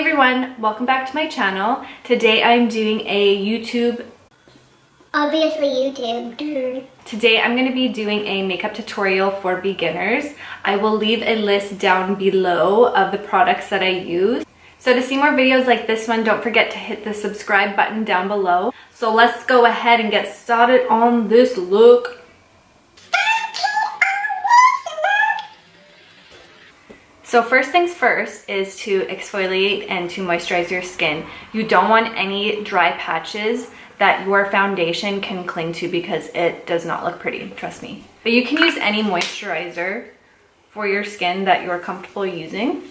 everyone, welcome back to my channel. Today I'm doing a YouTube. Obviously YouTube. Today I'm going to be doing a makeup tutorial for beginners. I will leave a list down below of the products that I use. So to see more videos like this one, don't forget to hit the subscribe button down below. So let's go ahead and get started on this look. So first things first is to exfoliate and to moisturize your skin. You don't want any dry patches that your foundation can cling to because it does not look pretty, trust me. But you can use any moisturizer for your skin that you're comfortable using.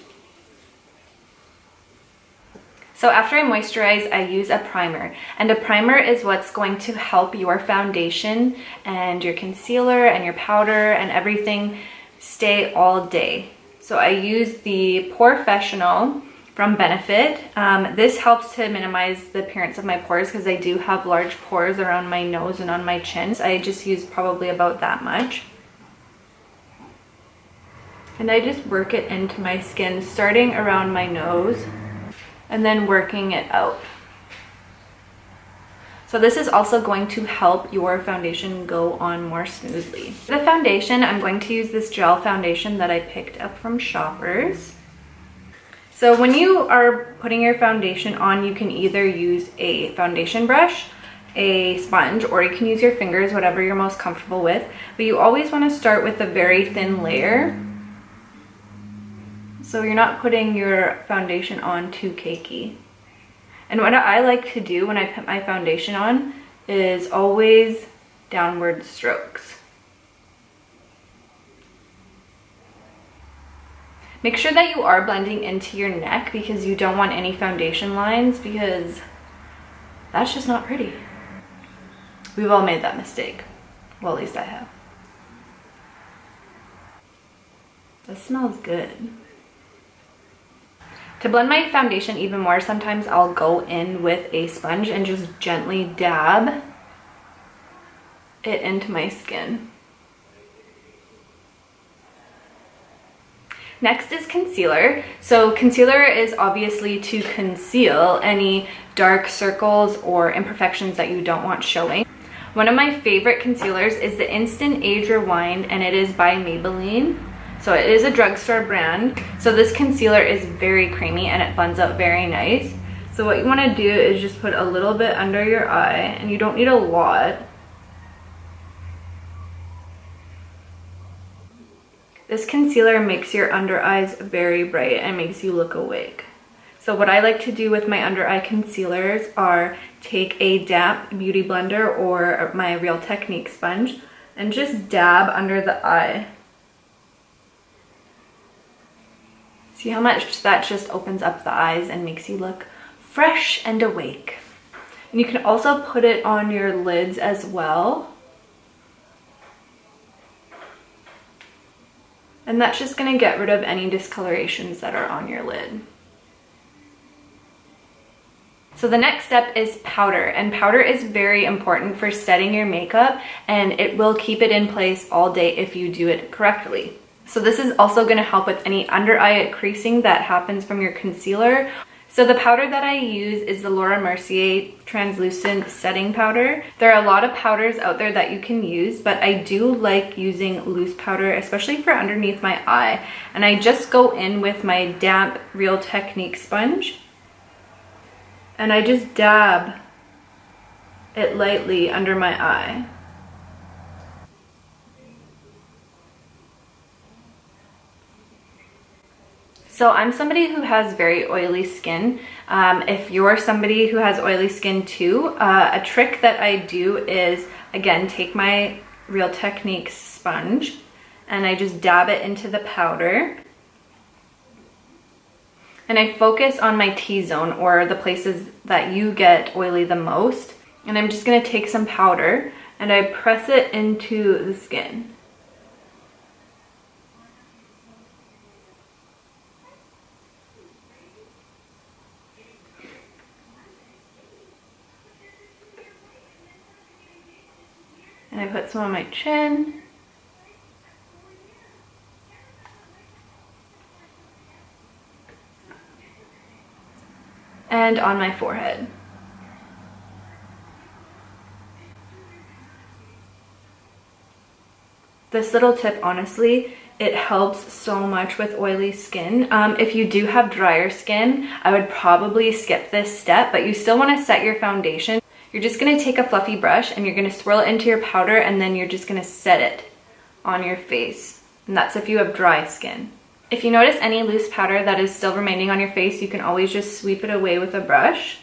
So after I moisturize, I use a primer. And a primer is what's going to help your foundation and your concealer and your powder and everything stay all day. So I use the Porefessional from Benefit. This helps to minimize the appearance of my pores because I do have large pores around my nose and on my chin. So I just use probably about that much. And I just work it into my skin, starting around my nose and then working it out. So this is also going to help your foundation go on more smoothly. For the foundation, I'm going to use this gel foundation that I picked up from Shoppers. So when you are putting your foundation on, you can either use a foundation brush, a sponge, or you can use your fingers, whatever you're most comfortable with. But you always want to start with a very thin layer, so you're not putting your foundation on too cakey. And what I like to do when I put my foundation on is always downward strokes. Make sure that you are blending into your neck because you don't want any foundation lines because that's just not pretty. We've all made that mistake. Well, at least I have. That smells good. To blend my foundation even more, sometimes I'll go in with a sponge and just gently dab it into my skin. Next is concealer. So concealer is obviously to conceal any dark circles or imperfections that you don't want showing. One of my favorite concealers is the Instant Age Rewind, and it is by Maybelline. So it is a drugstore brand. So this concealer is very creamy and it blends out very nice. So what you want to do is just put a little bit under your eye, and you don't need a lot. This concealer makes your under eyes very bright and makes you look awake. So what I like to do with my under eye concealers are take a damp beauty blender or my Real Technique sponge and just dab under the eye. See how much that just opens up the eyes and makes you look fresh and awake. And you can also put it on your lids as well. And that's just going to get rid of any discolorations that are on your lid. So the next step is powder, and powder is very important for setting your makeup, and it will keep it in place all day if you do it correctly. So this is also going to help with any under eye creasing that happens from your concealer. So the powder that I use is the Mercier translucent setting powder. There are a lot of powders out there that you can use, but I do like using loose powder, especially for underneath my eye. And I just go in with my damp Real Technique sponge and I just dab it lightly under my eye. So I'm somebody who has very oily skin. If you're somebody who has oily skin too, a trick that I do is, again, take my Real Technique sponge and I just dab it into the powder. And I focus on my T-zone, or the places that you get oily the most. And I'm just gonna take some powder and I press it into the skin. And I put some on my chin. and on my forehead. This little tip, honestly, it helps so much with oily skin. If you do have drier skin, I would probably skip this step, but you still want to set your foundation. You're just going to take a fluffy brush and you're going to swirl it into your powder, and then you're just going to set it on your face. And that's if you have dry skin. If you notice any loose powder that is still remaining on your face, you can always just sweep it away with a brush.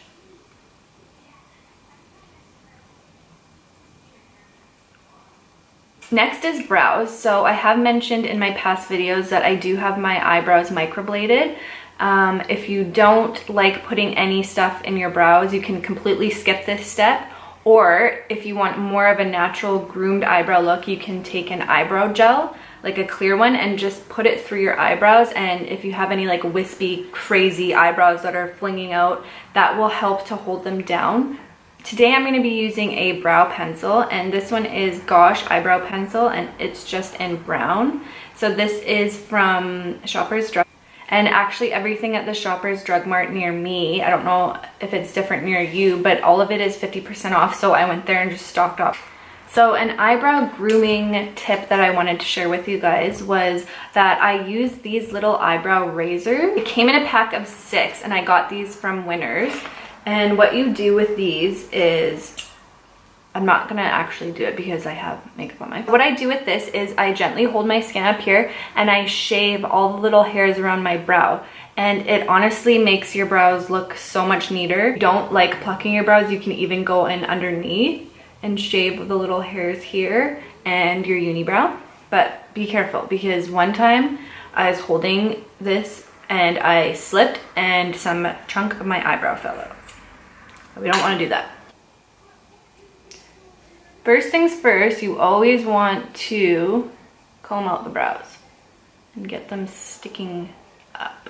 Next is brows. So I have mentioned in my past videos that I do have my eyebrows microbladed. If you don't like putting any stuff in your brows, you can completely skip this step. Or if you want more of a natural groomed eyebrow look, you can take an eyebrow gel, like a clear one, and just put it through your eyebrows. And if you have any like wispy, crazy eyebrows that are flinging out, that will help to hold them down. Today I'm going to be using a brow pencil, and this one is Gosh Eyebrow Pencil, and it's just in brown. So this is from Shoppers Drug, and actually everything at the Shoppers Drug Mart near me, I don't know if it's different near you, but all of it is 50% off, so I went there and just stocked up. So an eyebrow grooming tip that I wanted to share with you guys was that I use these little eyebrow razors. It came in a pack of 6, and I got these from Winners. And what you do with these is, I'm not gonna actually do it because I have makeup on my face. What I do with this is I gently hold my skin up here and I shave all the little hairs around my brow. And it honestly makes your brows look so much neater. If you don't like plucking your brows, you can even go in underneath and shave the little hairs here and your unibrow. But be careful, because one time I was holding this and I slipped and some chunk of my eyebrow fell out. We don't want to do that. First things first, you always want to comb out the brows and get them sticking up.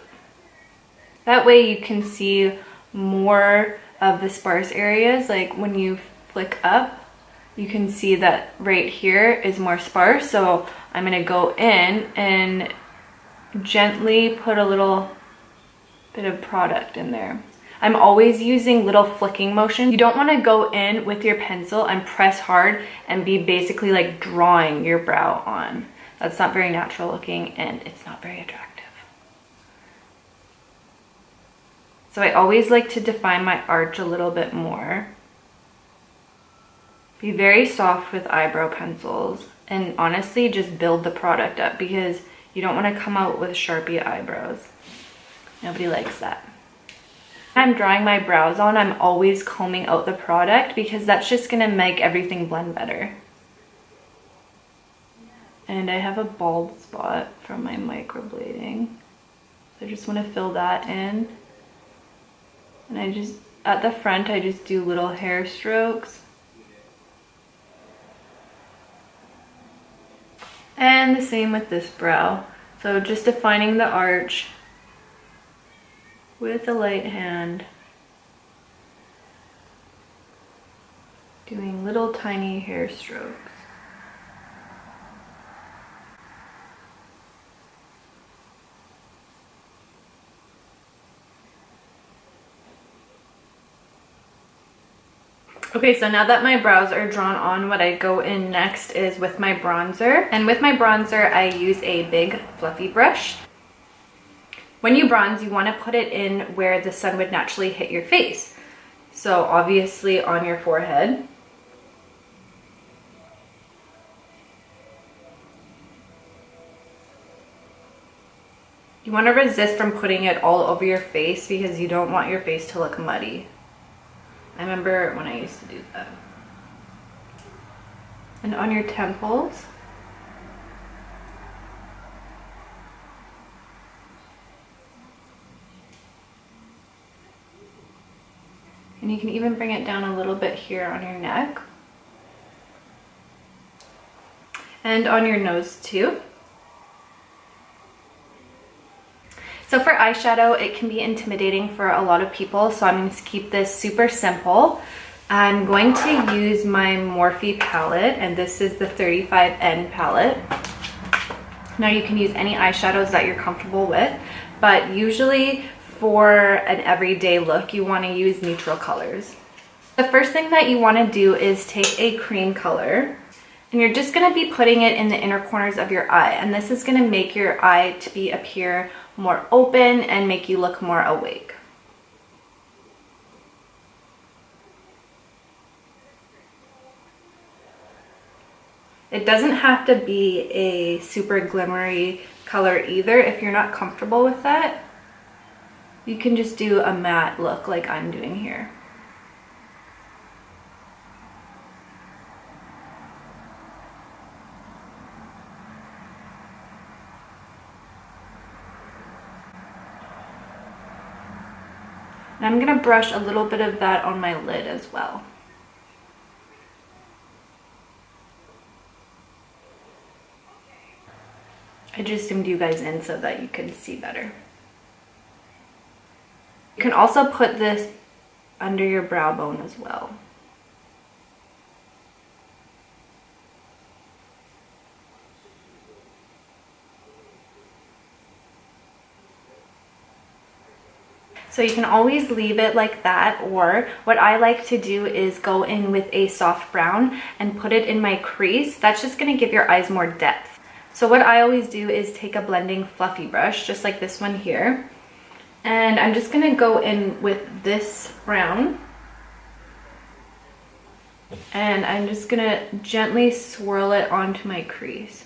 That way you can see more of the sparse areas. Like when you flick up, you can see that right here is more sparse. So I'm going to go in and gently put a little bit of product in there. I'm always using little flicking motions. You don't want to go in with your pencil and press hard and be basically like drawing your brow on. That's not very natural looking and it's not very attractive. So I always like to define my arch a little bit more. Be very soft with eyebrow pencils, and honestly just build the product up, because you don't want to come out with Sharpie eyebrows. Nobody likes that. When I'm drawing my brows on, I'm always combing out the product, because that's just going to make everything blend better. And I have a bald spot from my microblading. So I just want to fill that in. And I just, at the front, I just do little hair strokes. And the same with this brow. So just defining the arch with a light hand, doing little tiny hair strokes. Okay, so now that my brows are drawn on, what I go in next is with my bronzer. And with my bronzer, I use a big fluffy brush. When you bronze, you want to put it in where the sun would naturally hit your face. So obviously on your forehead. You want to resist from putting it all over your face, because you don't want your face to look muddy. I remember when I used to do that. And on your temples. And you can even bring it down a little bit here on your neck. And on your nose too. So for eyeshadow, it can be intimidating for a lot of people, so I'm going to keep this super simple. I'm going to use my Morphe palette, and this is the 35N palette. Now you can use any eyeshadows that you're comfortable with, but usually for an everyday look, you want to use neutral colors. The first thing that you want to do is take a cream color, and you're just going to be putting it in the inner corners of your eye, and this is going to make your eye to appear more open and make you look more awake. It doesn't have to be a super glimmery color either. If you're not comfortable with that, you can just do a matte look like I'm doing here. And I'm gonna brush a little bit of that on my lid as well. I just zoomed you guys in so that you can see better. You can also put this under your brow bone as well. So you can always leave it like that, or what I like to do is go in with a soft brown and put it in my crease. That's just gonna give your eyes more depth. So what I always do is take a blending fluffy brush, just like this one here, and I'm just gonna go in with this brown, and I'm just gonna gently swirl it onto my crease.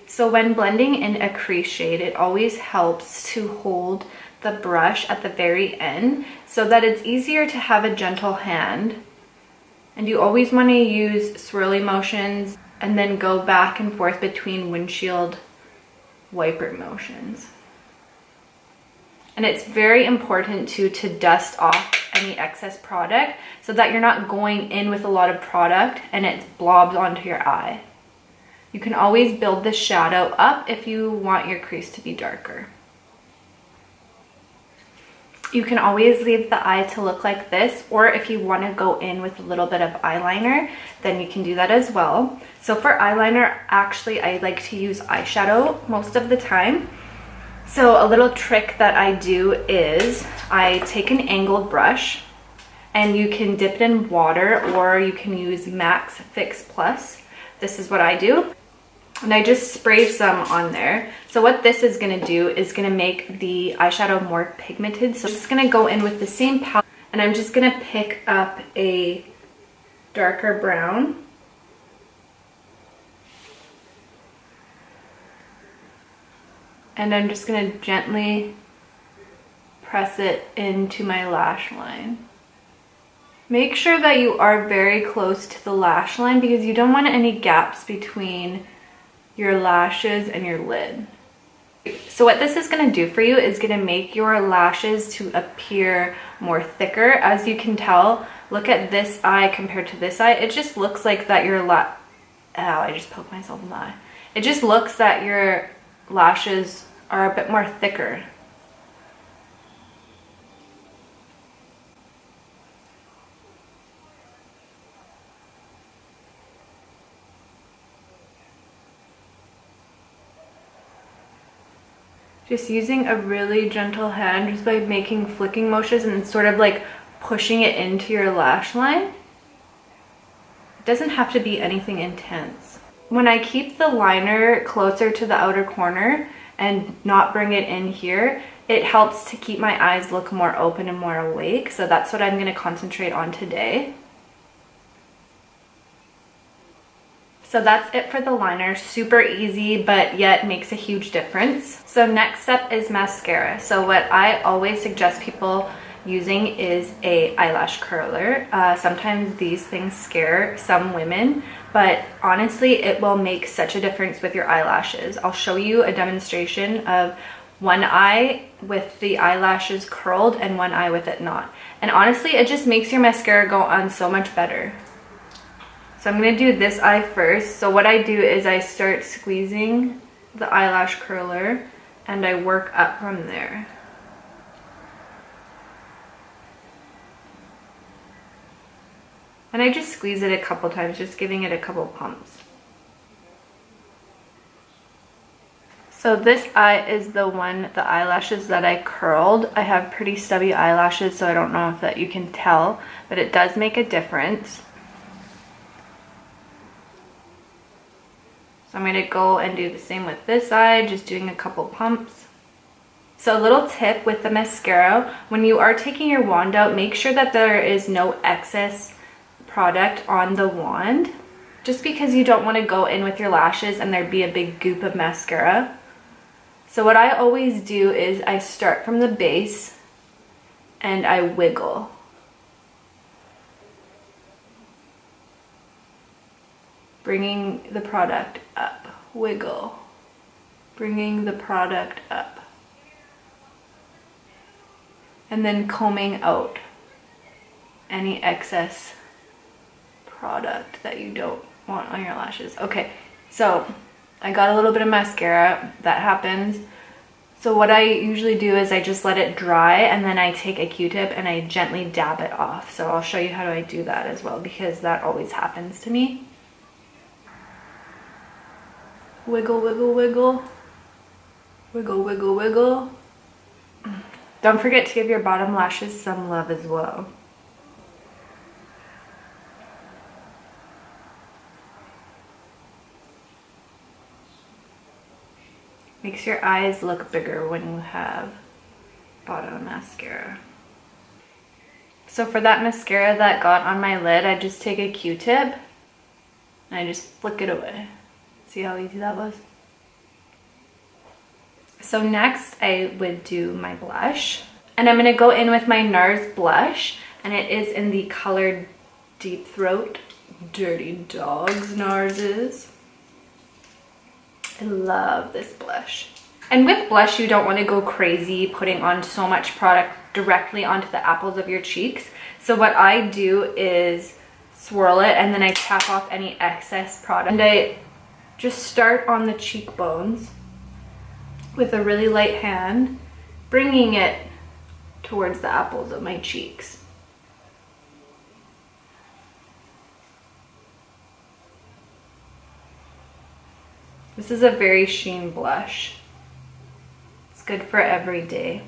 So when blending in a crease shade, it always helps to hold the brush at the very end so that it's easier to have a gentle hand. And you always want to use swirly motions and then go back and forth between windshield wiper motions. And it's very important to dust off any excess product so that you're not going in with a lot of product and it blobs onto your eye. You can always build the shadow up if you want your crease to be darker. You can always leave the eye to look like this, or if you want to go in with a little bit of eyeliner, then you can do that as well. So for eyeliner, actually I like to use eyeshadow most of the time. So a little trick that I do is I take an angled brush, and you can dip it in water or you can use Max Fix Plus. This is what I do. And I just spray some on there. So what this is gonna do is gonna make the eyeshadow more pigmented. So I'm just gonna go in with the same palette, and I'm just gonna pick up a darker brown. And I'm just gonna gently press it into my lash line. Make sure that you are very close to the lash line because you don't want any gaps between your lashes and your lid. So what this is going to do for you is going to make your lashes to appear more thicker. As you can tell, look at this eye compared to this eye. It just looks like that your ow, I just poked myself in the eye. It just looks that your lashes are a bit more thicker. Just using a really gentle hand, just by making flicking motions and sort of like pushing it into your lash line. It doesn't have to be anything intense. When I keep the liner closer to the outer corner and not bring it in here, it helps to keep my eyes look more open and more awake. So that's what I'm going to concentrate on today. So that's it for the liner. Super easy, but yet makes a huge difference. So next step is mascara. So what I always suggest people using is a eyelash curler. Sometimes these things scare some women, but honestly, it will make such a difference with your eyelashes. I'll show you a demonstration of one eye with the eyelashes curled and one eye with it not. And honestly, it just makes your mascara go on so much better. So I'm going to do this eye first. So what I do is I start squeezing the eyelash curler and I work up from there. And I just squeeze it a couple times, just giving it a couple pumps. So this eye is the eyelashes that I curled. I have pretty stubby eyelashes, so I don't know if that you can tell, but it does make a difference. So I'm going to go and do the same with this eye, just doing a couple pumps. So a little tip with the mascara, when you are taking your wand out, make sure that there is no excess product on the wand, just because you don't want to go in with your lashes and there be a big goop of mascara. So what I always do is I start from the base and I wiggle. Bringing the product up, wiggle, bringing the product up. And then combing out any excess product that you don't want on your lashes. Okay, so I got a little bit of mascara, that happens. So what I usually do is I just let it dry and then I take a Q-tip and I gently dab it off. So I'll show you how do I do that as well, because that always happens to me. Wiggle, wiggle, wiggle. Wiggle, wiggle, wiggle. Don't forget to give your bottom lashes some love as well. Makes your eyes look bigger when you have bottom mascara. So for that mascara that got on my lid, I just take a Q-tip and I just flick it away. See how easy that was? So next I would do my blush. And I'm going to go in with my NARS blush. And it is in the color Deep Throat. Dirty Dogs NARS is. I love this blush. And with blush, you don't want to go crazy putting on so much product directly onto the apples of your cheeks. So what I do is swirl it and then I tap off any excess product. And I just start on the cheekbones with a really light hand, bringing it towards the apples of my cheeks. This is a very sheen blush. It's good for every day.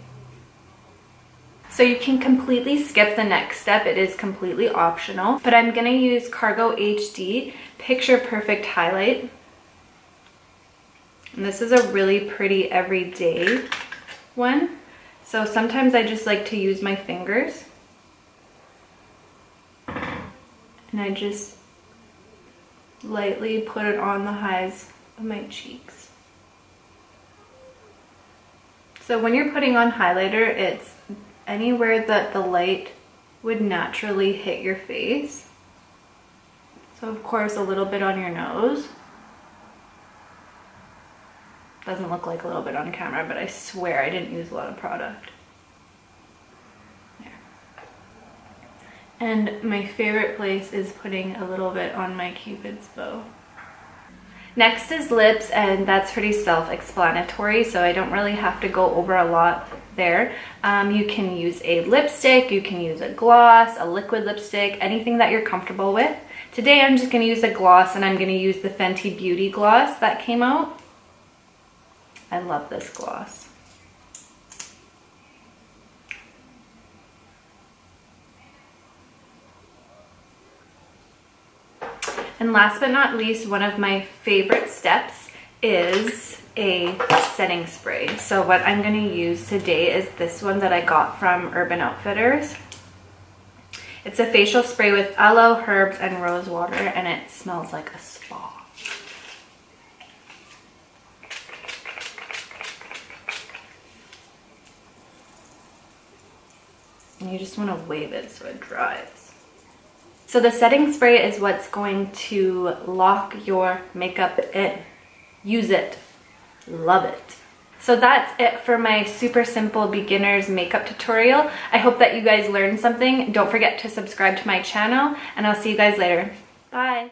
So you can completely skip the next step. It is completely optional, but I'm gonna use Cargo HD Picture Perfect Highlight. And this is a really pretty everyday one. So sometimes I just like to use my fingers. And I just lightly put it on the highs of my cheeks. So when you're putting on highlighter, it's anywhere that the light would naturally hit your face. So of course a little bit on your nose. Doesn't look like a little bit on camera, but I swear I didn't use a lot of product. There. And my favorite place is putting a little bit on my Cupid's bow. Next is lips, and that's pretty self-explanatory, so I don't really have to go over a lot there. You can use a lipstick, you can use a gloss, a liquid lipstick, anything that you're comfortable with. Today I'm just going to use a gloss, and I'm going to use the Fenty Beauty gloss that came out. I love this gloss. And last but not least, one of my favorite steps is a setting spray. So what I'm going to use today is this one that I got from Urban Outfitters. It's a facial spray with aloe, herbs, and rose water, and it smells like a spa. And you just want to wave it so it dries. So the setting spray is what's going to lock your makeup in. Use it. Love it. So that's it for my super simple beginner's makeup tutorial. I hope that you guys learned something. Don't forget to subscribe to my channel, and I'll see you guys later. Bye.